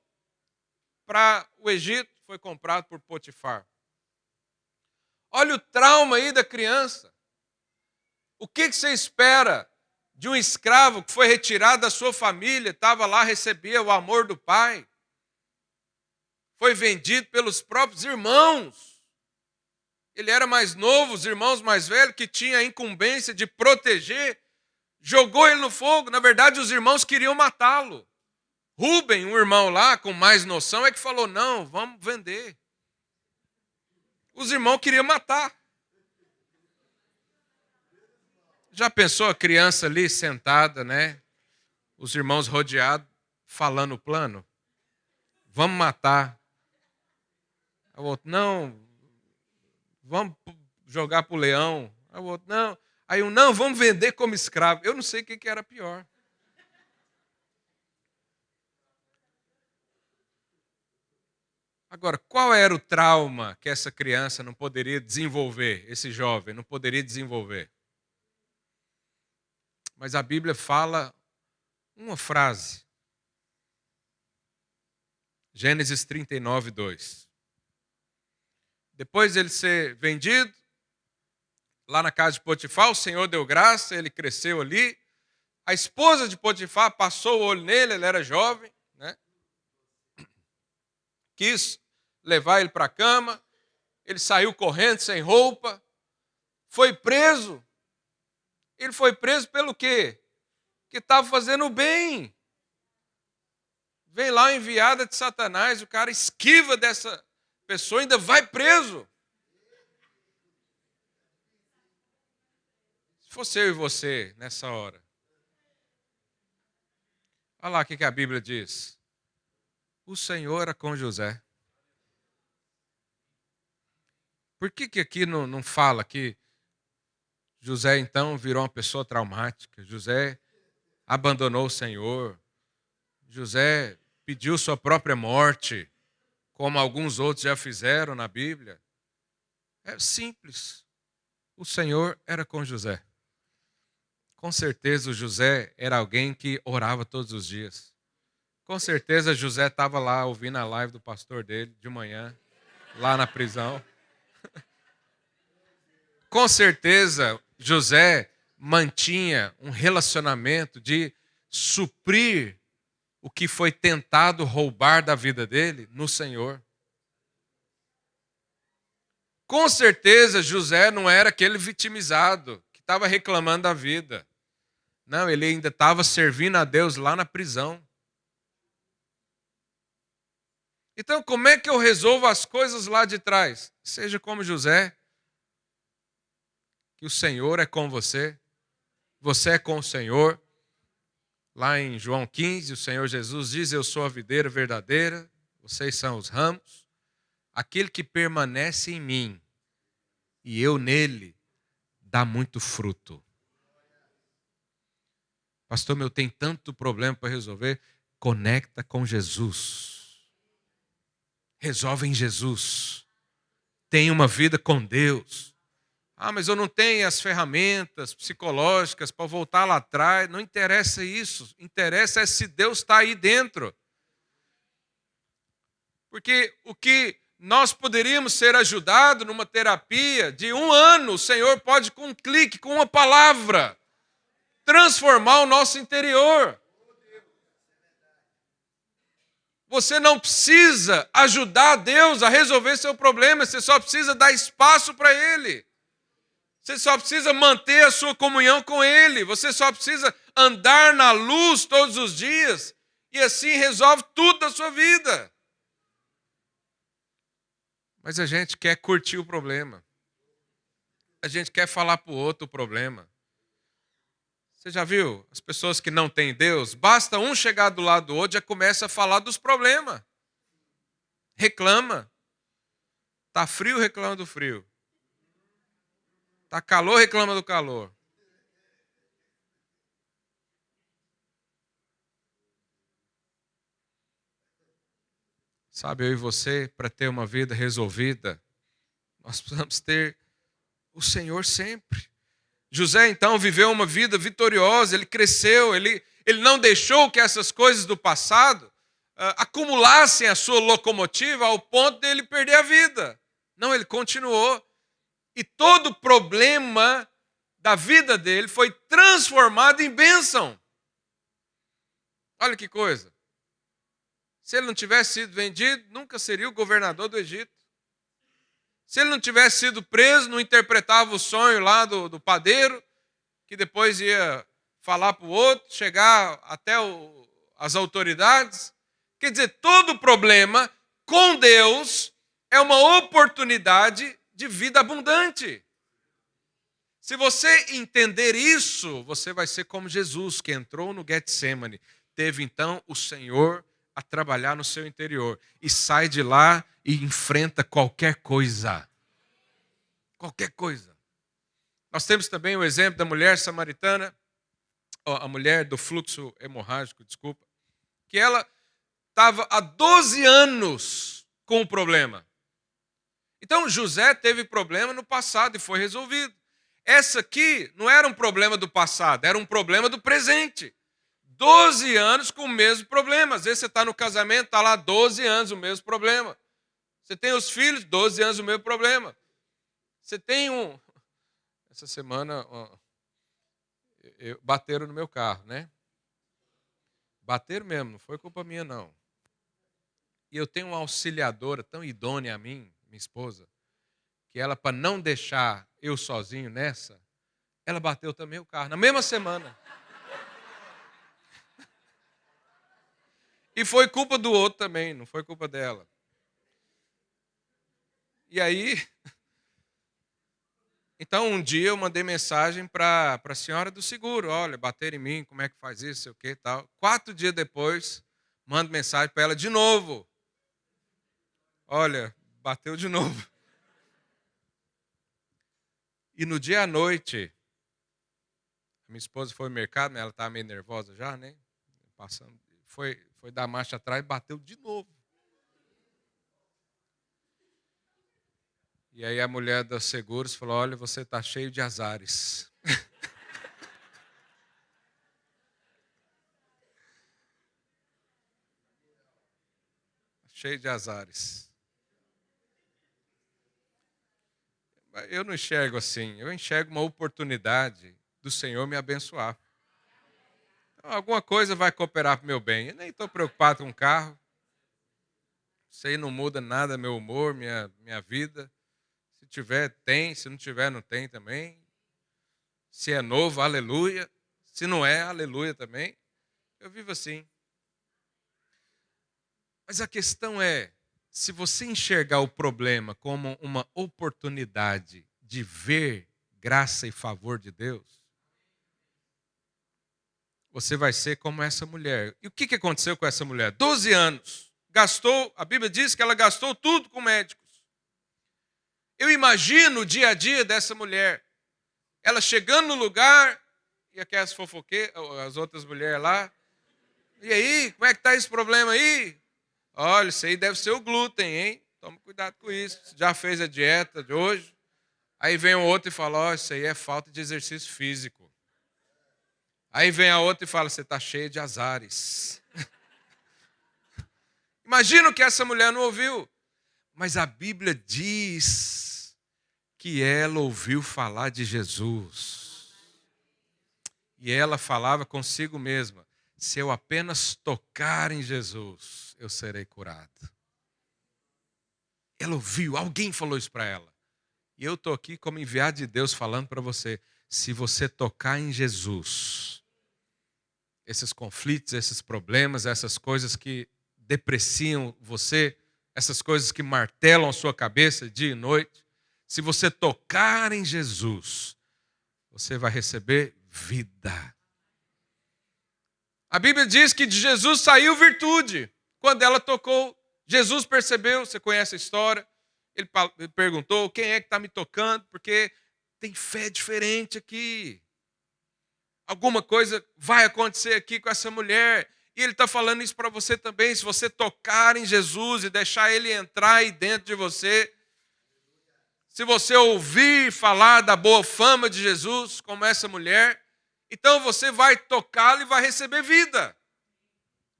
para o Egito, foi comprado por Potifar. Olha o trauma aí da criança. O que você espera de um escravo que foi retirado da sua família, estava lá, recebia o amor do pai, foi vendido pelos próprios irmãos. Ele era mais novo, os irmãos mais velhos, que tinham a incumbência de proteger, jogou ele no fogo. Na verdade, os irmãos queriam matá-lo. Rubem, um irmão lá, com mais noção, é que falou, não, vamos vender. Os irmãos queriam matar. Já pensou a criança ali sentada, né? Os irmãos rodeados, falando o plano? Vamos matar. O outro, não, vamos jogar para o leão. O outro, não. Aí um, não, vamos vender como escravo. Eu não sei o que era pior. Agora, qual era o trauma que essa criança não poderia desenvolver, esse jovem não poderia desenvolver? Mas a Bíblia fala uma frase. Gênesis 39, 2. Depois de ele ser vendido, lá na casa de Potifar, o Senhor deu graça, ele cresceu ali. A esposa de Potifar passou o olho nele, ele era jovem, né? Quis levar ele para a cama, ele saiu correndo sem roupa, foi preso. Ele foi preso pelo quê? Que estava fazendo o bem. Vem lá a enviada de Satanás, o cara esquiva dessa pessoa e ainda vai preso. Se fosse eu e você nessa hora. Olha lá o que a Bíblia diz. O Senhor era com José. Por que aqui não fala que José então virou uma pessoa traumática? José abandonou o Senhor. José pediu sua própria morte, como alguns outros já fizeram na Bíblia. É simples. O Senhor era com José. Com certeza o José era alguém que orava todos os dias. Com certeza José estava lá ouvindo a live do pastor dele de manhã, lá na prisão. Com certeza José mantinha um relacionamento de suprir o que foi tentado roubar da vida dele no Senhor. Com certeza José não era aquele vitimizado que estava reclamando da vida. Não, ele ainda estava servindo a Deus lá na prisão. Então, como é que eu resolvo as coisas lá de trás? Seja como José, que o Senhor é com você, você é com o Senhor. Lá em João 15, o Senhor Jesus diz: eu sou a videira verdadeira, vocês são os ramos. Aquele que permanece em mim e eu nele, dá muito fruto. Pastor, meu, tem tanto problema para resolver. Conecta com Jesus. Resolve em Jesus. Tenha uma vida com Deus. Ah, mas eu não tenho as ferramentas psicológicas para voltar lá atrás. Não interessa isso. Interessa é se Deus está aí dentro. Porque o que nós poderíamos ser ajudados numa terapia de 1 ano, o Senhor pode, com um clique, com uma palavra, transformar o nosso interior. Você não precisa ajudar Deus a resolver seu problema, você só precisa dar espaço para Ele. Você só precisa manter a sua comunhão com Ele. Você só precisa andar na luz todos os dias e assim resolve tudo da sua vida. Mas a gente quer curtir o problema. A gente quer falar para o outro o problema. Você já viu? As pessoas que não têm Deus, basta um chegar do lado do outro, já começa a falar dos problemas. Reclama. Está frio, reclama do frio. Está calor, reclama do calor. Sabe, eu e você, para ter uma vida resolvida, nós precisamos ter o Senhor sempre. José, então, viveu uma vida vitoriosa, ele cresceu, ele não deixou que essas coisas do passado acumulassem a sua locomotiva ao ponto de ele perder a vida. Não, ele continuou. E todo problema da vida dele foi transformado em bênção. Olha que coisa. Se ele não tivesse sido vendido, nunca seria o governador do Egito. Se ele não tivesse sido preso, não interpretava o sonho lá do padeiro, que depois ia falar para o outro, chegar até as autoridades. Quer dizer, todo problema com Deus é uma oportunidade de vida abundante. Se você entender isso, você vai ser como Jesus, que entrou no Getsêmani. Teve então o Senhor a trabalhar no seu interior. E sai de lá e enfrenta qualquer coisa. Qualquer coisa. Nós temos também o exemplo da mulher samaritana, a mulher do fluxo hemorrágico, desculpa, que ela estava há 12 anos com o problema. Então José teve problema no passado e foi resolvido. Essa aqui não era um problema do passado, era um problema do presente. 12 anos com o mesmo problema. Às vezes você está no casamento, está lá 12 anos o mesmo problema. Você tem os filhos, 12 anos o mesmo problema. Você tem Essa semana, bateram no meu carro, né? Bateram mesmo, não foi culpa minha, não. E eu tenho uma auxiliadora tão idônea a mim, minha esposa, que ela, para não deixar eu sozinho nessa, ela bateu também o carro, na mesma semana. E foi culpa do outro também, não foi culpa dela. E aí, então um dia eu mandei mensagem para a senhora do seguro, olha, bateram em mim, como é que faz isso, sei o que e tal. 4 dias depois, mando mensagem para ela de novo. Olha, bateu de novo. E no dia à noite, minha esposa foi ao mercado, ela estava meio nervosa já, né? Passando, foi dar marcha atrás e bateu de novo. E aí a mulher dos seguros falou, olha, você está cheio de azares. Cheio de azares. Eu não enxergo assim, eu enxergo uma oportunidade do Senhor me abençoar. Então, alguma coisa vai cooperar para o meu bem. Eu nem estou preocupado com o carro. Isso aí não muda nada meu humor, minha vida. Se tiver, tem. Se não tiver, não tem também. Se é novo, aleluia. Se não é, aleluia também. Eu vivo assim. Mas a questão é, se você enxergar o problema como uma oportunidade de ver graça e favor de Deus, você vai ser como essa mulher. E o que aconteceu com essa mulher? 12 anos. Gastou, a Bíblia diz que ela gastou tudo com médicos. Eu imagino o dia a dia dessa mulher. Ela chegando no lugar, e aquelas fofoqueiras, as outras mulheres lá. E aí, como é que está esse problema aí? Olha, isso aí deve ser o glúten, hein? Tome cuidado com isso. Você já fez a dieta de hoje? Aí vem o outro e fala, ó, isso aí é falta de exercício físico. Aí vem a outra e fala, você está cheia de azares. Imagina o que essa mulher não ouviu. Mas a Bíblia diz que ela ouviu falar de Jesus. E ela falava consigo mesma, se eu apenas tocar em Jesus, eu serei curado. Ela ouviu, alguém falou isso para ela. E eu estou aqui como enviado de Deus falando para você, se você tocar em Jesus, esses conflitos, esses problemas, essas coisas que depreciam você, essas coisas que martelam a sua cabeça dia e noite, se você tocar em Jesus, você vai receber vida. A Bíblia diz que de Jesus saiu virtude. Quando ela tocou, Jesus percebeu, você conhece a história, ele perguntou, quem é que está me tocando? Porque tem fé diferente aqui. Alguma coisa vai acontecer aqui com essa mulher. E ele está falando isso para você também. Se você tocar em Jesus e deixar ele entrar aí dentro de você, se você ouvir falar da boa fama de Jesus, como essa mulher, então você vai tocá-lo e vai receber vida.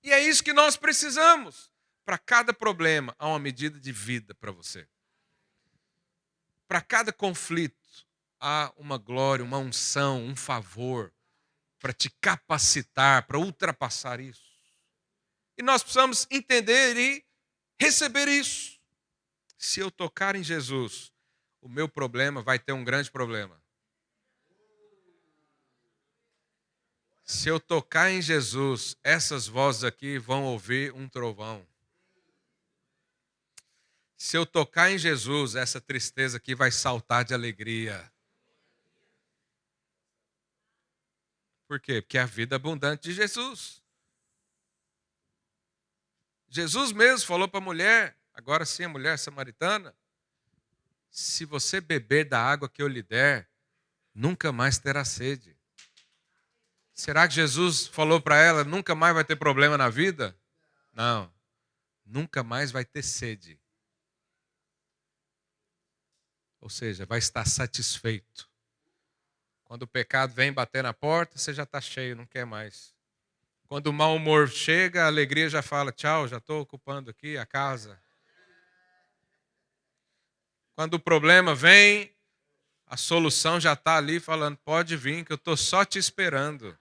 E é isso que nós precisamos. Para cada problema, há uma medida de vida para você. Para cada conflito, há uma glória, uma unção, um favor para te capacitar, para ultrapassar isso. E nós precisamos entender e receber isso. Se eu tocar em Jesus, o meu problema vai ter um grande problema. Se eu tocar em Jesus, essas vozes aqui vão ouvir um trovão. Se eu tocar em Jesus, essa tristeza aqui vai saltar de alegria. Por quê? Porque é a vida abundante de Jesus. Jesus mesmo falou para a mulher, agora sim a mulher samaritana, se você beber da água que eu lhe der, nunca mais terá sede. Será que Jesus falou para ela, nunca mais vai ter problema na vida? Não, nunca mais vai ter sede. Ou seja, vai estar satisfeito. Quando o pecado vem bater na porta, você já está cheio, não quer mais. Quando o mau humor chega, a alegria já fala, tchau, já estou ocupando aqui a casa. Quando o problema vem, a solução já está ali falando, pode vir, que eu estou só te esperando.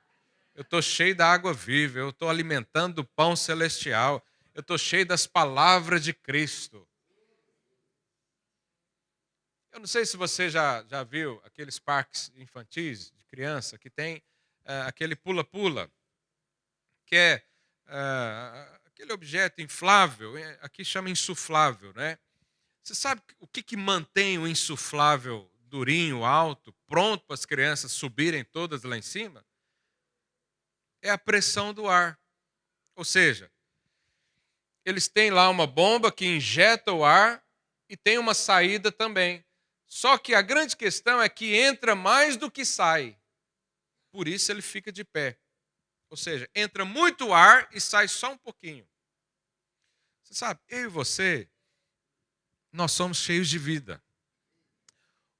Eu estou cheio da água viva, eu estou alimentando do pão celestial, eu estou cheio das palavras de Cristo. Eu não sei se você já viu aqueles parques infantis de criança que tem aquele pula-pula, que é aquele objeto inflável, aqui chama insuflável, né? Você sabe o que mantém o insuflável durinho, alto, pronto para as crianças subirem todas lá em cima? É a pressão do ar. Ou seja, eles têm lá uma bomba que injeta o ar e tem uma saída também. Só que a grande questão é que entra mais do que sai. Por isso ele fica de pé. Ou seja, entra muito ar e sai só um pouquinho. Você sabe, eu e você, nós somos cheios de vida.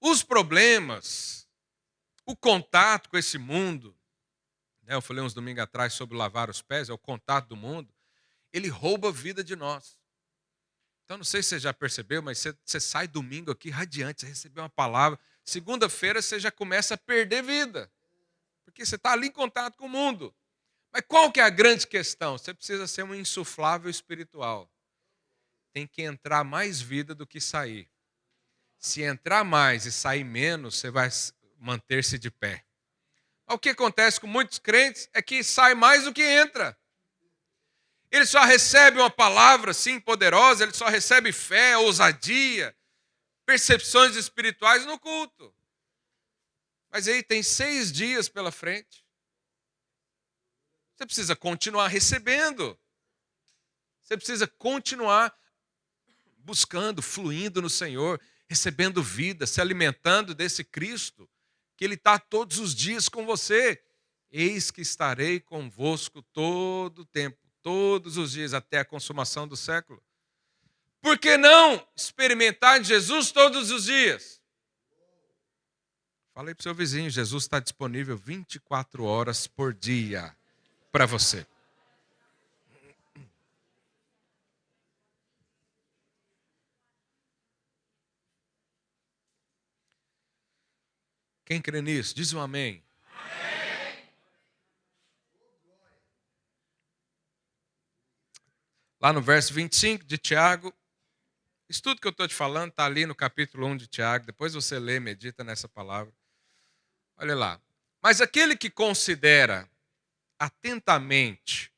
Os problemas, o contato com esse mundo, né, eu falei uns domingos atrás sobre lavar os pés, é o contato do mundo, ele rouba a vida de nós. Então, não sei se você já percebeu, mas você sai domingo aqui radiante, você recebeu uma palavra, segunda-feira você já começa a perder vida, porque você está ali em contato com o mundo. Mas qual que é a grande questão? Você precisa ser um insuflável espiritual. Tem que entrar mais vida do que sair. Se entrar mais e sair menos, você vai manter-se de pé. O que acontece com muitos crentes é que sai mais do que entra. Ele só recebe uma palavra assim poderosa, ele só recebe fé, ousadia, percepções espirituais no culto. Mas aí tem 6 dias pela frente. Você precisa continuar recebendo. Você precisa continuar buscando, fluindo no Senhor, recebendo vida, se alimentando desse Cristo, que Ele está todos os dias com você. Eis que estarei convosco todo o tempo, todos os dias, até a consumação do século. Por que não experimentar de Jesus todos os dias? Falei para o seu vizinho, Jesus está disponível 24 horas por dia para você. Quem crê nisso? Diz um amém. Amém. Lá no verso 25 de Tiago, isso tudo que eu estou te falando está ali no capítulo 1 de Tiago, depois você lê, medita nessa palavra. Olha lá. Mas aquele que considera atentamente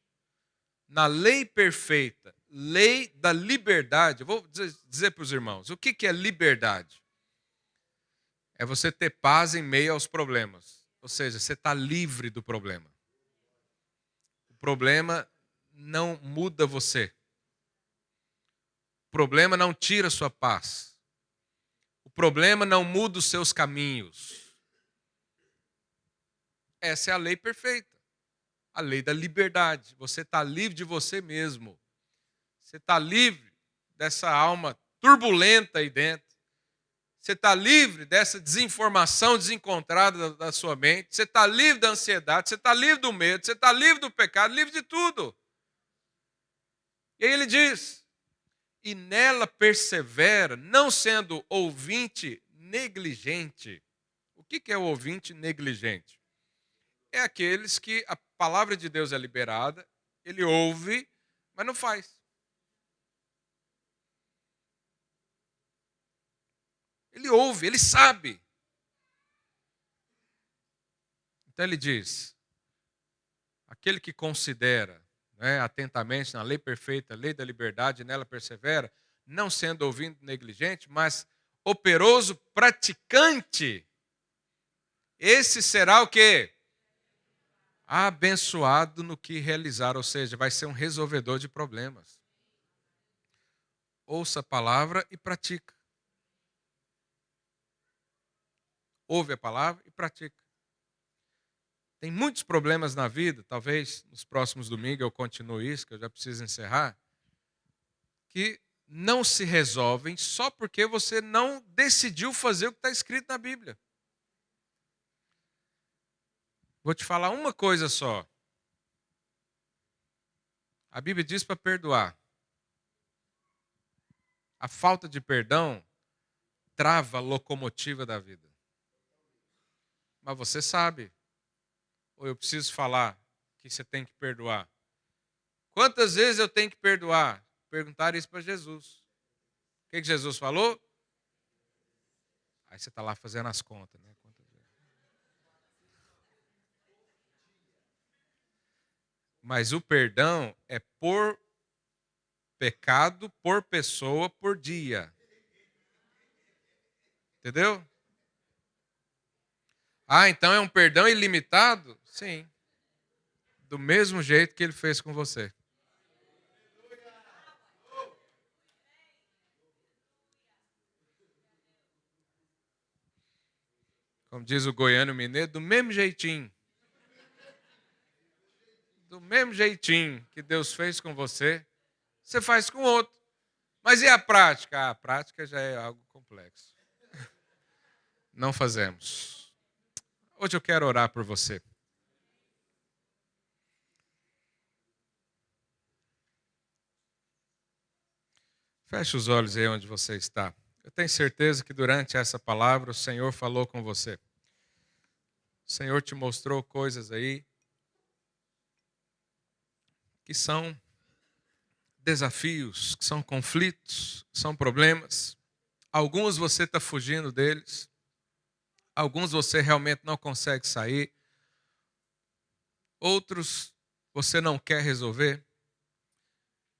na lei perfeita, lei da liberdade, eu vou dizer para os irmãos, o que é liberdade? É você ter paz em meio aos problemas. Ou seja, você está livre do problema. O problema não muda você. O problema não tira a sua paz. O problema não muda os seus caminhos. Essa é a lei perfeita. A lei da liberdade. Você está livre de você mesmo. Você está livre dessa alma turbulenta aí dentro. Você está livre dessa desinformação desencontrada da sua mente. Você está livre da ansiedade. Você está livre do medo. Você está livre do pecado. Livre de tudo. E aí ele diz: e nela persevera, não sendo ouvinte negligente. O que é o ouvinte negligente? É aqueles que a palavra de Deus é liberada, ele ouve, mas não faz. Ele ouve, ele sabe. Então ele diz: aquele que considera, né, atentamente na lei perfeita, a lei da liberdade, nela persevera, não sendo ouvinte negligente, mas operoso praticante, esse será o quê? Abençoado no que realizar, ou seja, vai ser um resolvedor de problemas. Ouça a palavra e pratica. Ouve a palavra e pratica. Tem muitos problemas na vida, talvez nos próximos domingos eu continue isso, que eu já preciso encerrar, que não se resolvem só porque você não decidiu fazer o que está escrito na Bíblia. Vou te falar uma coisa só. A Bíblia diz para perdoar. A falta de perdão trava a locomotiva da vida. Mas você sabe, ou eu preciso falar que você tem que perdoar? Quantas vezes eu tenho que perdoar? Perguntaram isso para Jesus. O que Jesus falou? Aí você está lá fazendo as contas, né? Mas o perdão é por pecado, por pessoa, por dia. Entendeu? Ah, então é um perdão ilimitado? Sim. Do mesmo jeito que ele fez com você. Como diz o goiano mineiro, do mesmo jeitinho. Do mesmo jeitinho que Deus fez com você, você faz com o outro. Mas e a prática? A prática já é algo complexo. não fazemos. Hoje eu quero orar por você. Feche os olhos aí onde você está. Eu tenho certeza que durante essa palavra o Senhor falou com você. O Senhor te mostrou coisas aí que são desafios, que são conflitos, que são problemas. Alguns você está fugindo deles. Alguns você realmente não consegue sair. Outros você não quer resolver.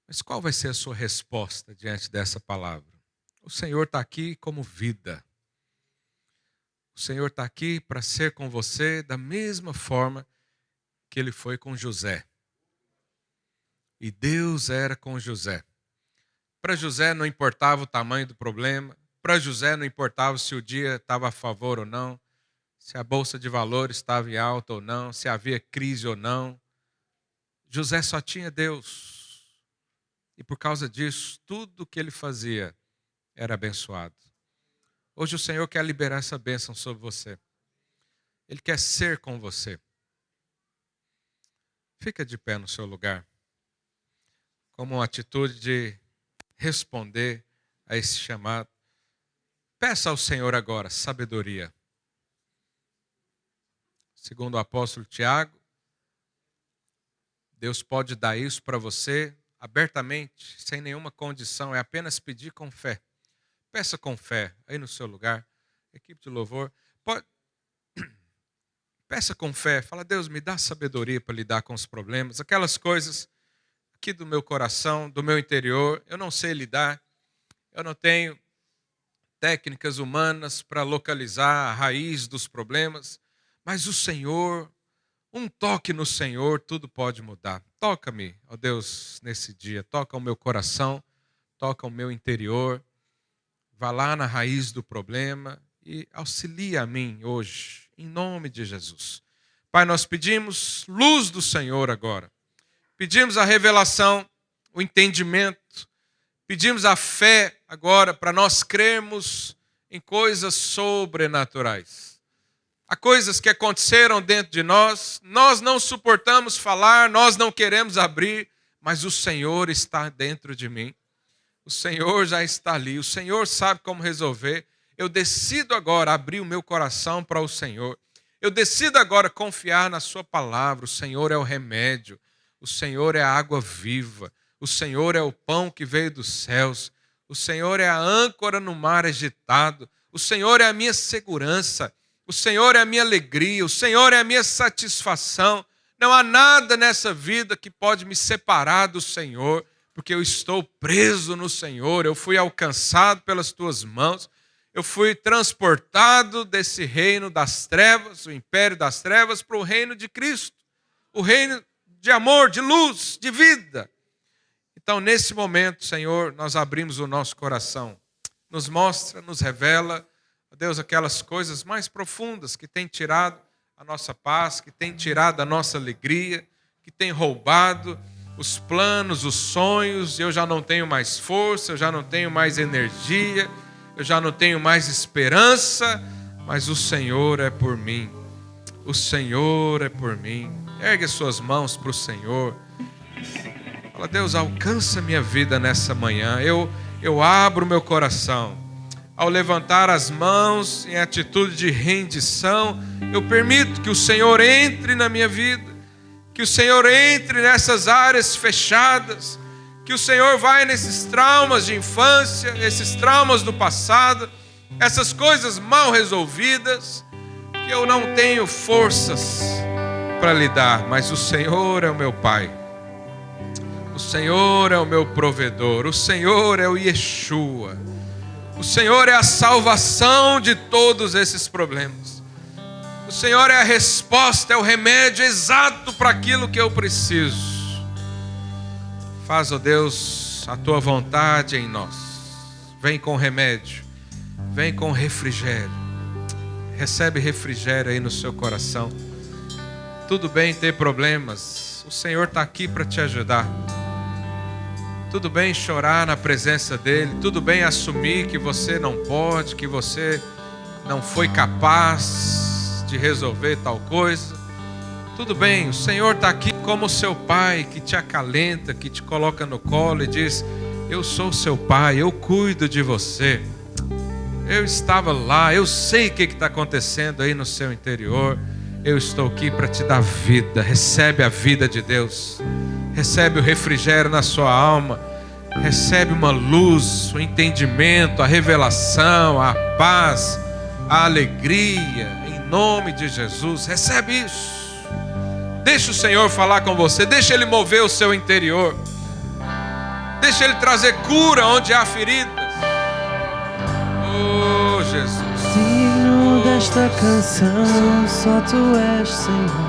Mas qual vai ser a sua resposta diante dessa palavra? O Senhor está aqui como vida. O Senhor está aqui para ser com você da mesma forma que Ele foi com José. E Deus era com José. Para José não importava o tamanho do problema. Para José não importava se o dia estava a favor ou não. Se a bolsa de valores estava em alta ou não. Se havia crise ou não. José só tinha Deus. E por causa disso, tudo que ele fazia era abençoado. Hoje o Senhor quer liberar essa bênção sobre você. Ele quer ser com você. Fica de pé no seu lugar. Como uma atitude de responder a esse chamado. Peça ao Senhor agora sabedoria. Segundo o apóstolo Tiago, Deus pode dar isso para você abertamente, sem nenhuma condição, é apenas pedir com fé. Peça com fé, aí no seu lugar, equipe de louvor. Peça com fé, fala, Deus, me dá sabedoria para lidar com os problemas, aquelas coisas aqui do meu coração, do meu interior, eu não sei lidar, eu não tenho técnicas humanas para localizar a raiz dos problemas, mas o Senhor, um toque no Senhor, tudo pode mudar. Toca-me, ó Deus, nesse dia. Toca o meu coração, toca o meu interior. Vá lá na raiz do problema e auxilia a mim hoje, em nome de Jesus. Pai, nós pedimos luz do Senhor agora. Pedimos a revelação, o entendimento. Pedimos a fé agora para nós crermos em coisas sobrenaturais. Há coisas que aconteceram dentro de nós não suportamos falar, nós não queremos abrir, mas o Senhor está dentro de mim. O Senhor já está ali, o Senhor sabe como resolver. Eu decido agora abrir o meu coração para o Senhor. Eu decido agora confiar na sua palavra. O Senhor é o remédio, o Senhor é a água viva, o Senhor é o pão que veio dos céus, o Senhor é a âncora no mar agitado, o Senhor é a minha segurança. O Senhor é a minha alegria, o Senhor é a minha satisfação. Não há nada nessa vida que pode me separar do Senhor, porque eu estou preso no Senhor. Eu fui alcançado pelas tuas mãos. Eu fui transportado desse reino das trevas, o império das trevas, para o reino de Cristo. O reino de amor, de luz, de vida. Então, nesse momento, Senhor, nós abrimos o nosso coração. Nos mostra, nos revela, Deus, aquelas coisas mais profundas que tem tirado a nossa paz, que tem tirado a nossa alegria, que tem roubado os planos, os sonhos. Eu já não tenho mais força, eu já não tenho mais energia, eu já não tenho mais esperança, mas o Senhor é por mim. O Senhor é por mim. Ergue as suas mãos para o Senhor. Fala, Deus, alcança minha vida nessa manhã. Eu abro meu coração. Ao levantar as mãos em atitude de rendição, eu permito que o Senhor entre na minha vida, que o Senhor entre nessas áreas fechadas, que o Senhor vai nesses traumas de infância, esses traumas do passado, essas coisas mal resolvidas, que eu não tenho forças para lidar, mas o Senhor é o meu Pai, o Senhor é o meu provedor, o Senhor é o Yeshua. O Senhor é a salvação de todos esses problemas. O Senhor é a resposta, é o remédio exato para aquilo que eu preciso. Faz, ó Deus, a tua vontade em nós. Vem com remédio, vem com refrigério. Recebe refrigério aí no seu coração. Tudo bem ter problemas, o Senhor está aqui para te ajudar. Tudo bem chorar na presença dEle, tudo bem assumir que você não pode, que você não foi capaz de resolver tal coisa. Tudo bem, o Senhor está aqui como seu pai, que te acalenta, que te coloca no colo e diz: eu sou seu pai, eu cuido de você. Eu estava lá, eu sei o que está acontecendo aí no seu interior. Eu estou aqui para te dar vida. Recebe a vida de Deus. Recebe o refrigério na sua alma. Recebe uma luz, o entendimento, a revelação, a paz, a alegria. Em nome de Jesus, recebe isso. Deixa o Senhor falar com você. Deixa Ele mover o seu interior. Deixa Ele trazer cura onde há feridas. Oh, Jesus. Digno desta canção, só Tu és, Senhor.